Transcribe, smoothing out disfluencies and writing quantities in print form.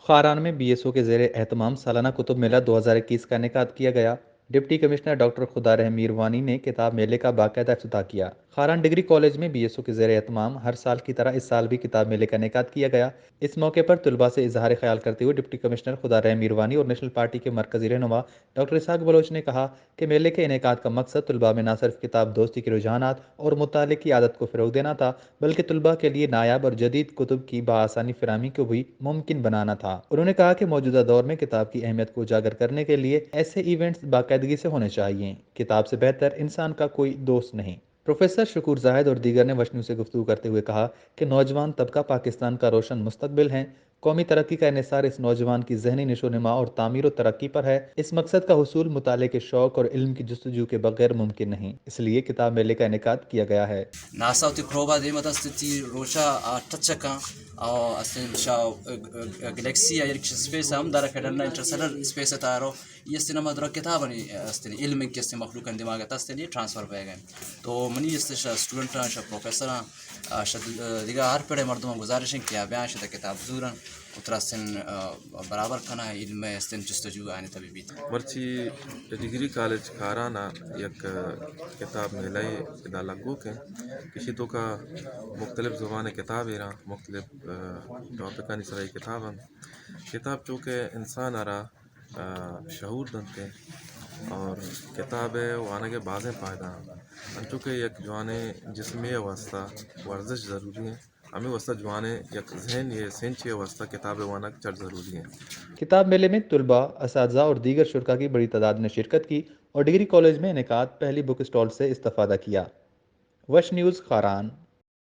खारान में बीएसओ के ज़ेर एहतमाम सालाना कुतुब मेला 2021 का इनेकाद किया गया। डिप्टी कमिश्नर डॉक्टर खुदा रहम मीरवानी ने किताब मेले का बाकायदा इफ्तिताह किया। खारान डिग्री कॉलेज में बीएसओ के ज़ेर एहतमाम हर साल की तरह इस साल भी किताब मेले का इनेकाद किया गया। इस मौके पर तलबा से इजहार ख्याल करते हुए डिप्टी कमिश्नर खुदा रहम मीरवानी और नेशनल पार्टी के मरकजी रहनुमा डॉक्टर इसहाक बलोच ने कहा कि मेले के इनेकाद का मकसद तलबा में न सिर्फ किताब दोस्ती के रुझानात और मुताले की आदत को फ़रोग देना था, बल्कि तलबा के लिए नायाब और जदीद कुतुब की बासानी फराहमी को भी मुमकिन बनाना था। उन्होंने कहा कि मौजूदा दौर में किताब की अहमियत को उजागर करने के लिए ऐसे इवेंट्स बाकायदगी से होने चाहिए। किताब से बेहतर इंसान का कोई दोस्त नहीं। प्रोफेसर शकूर जाहिद और दीगर ने वश न्यूज़ से गुफ्तगू करते हुए कहा कि नौजवान तबका पाकिस्तान का रोशन मुस्तकबिल हैं। कौमी तरक्की का इन्हिसार इस नौजवान की जहनी नशोनुमा और तामीर और तरक्की पर है। इस मकसद का हुसूल मुताले के शौक और इल्म की जस्तजू के बगैर मुमकिन नहीं, इसलिए किताब मेले का इनेकाद किया गया है। ناساوتی پروبا دیمت استی روشا تچکا او اصلا شا گالاکسیا یک سپیس هم داره کردن انترستلر سپیس تارو یہ سینما در کتابانی استنی علم کی است مخلوق دماغ تاستنی ترانسفر پیگن تو منی است شا اسٹوڈنٹ شا پروفیسر شا دیگه هر پڑے مردم گزارشن کیا بیان شده کتاب زورن وترسن برابر کنا علم استن جستجو یعنی طبیبی مرچی ڈگری کالج کارانا یک کتاب میلائی ادا لگو کے کسی تو کا مختلف زبان کتاب ایرا مختلف ٹاپکہ نسرائی کتاب چونکہ انسان آرا شعور دنتے اور کتاب ہے وہ آنے کے بعضیں فائدہ چونکہ یک جوانے جسمی واسطہ ورزش ضروری ہے، ہمیں واسطہ جوانے یک ذہن یہ سینچی واسطہ کتاب وانا چڑ ضروری ہے۔ کتاب میلے میں طلباء، اساتذہ اور دیگر شرکا کی بڑی تعداد نے شرکت کی اور ڈگری کالج میں انعقاد پہلی بک اسٹال سے استفادہ کیا۔ وش نیوز خاران۔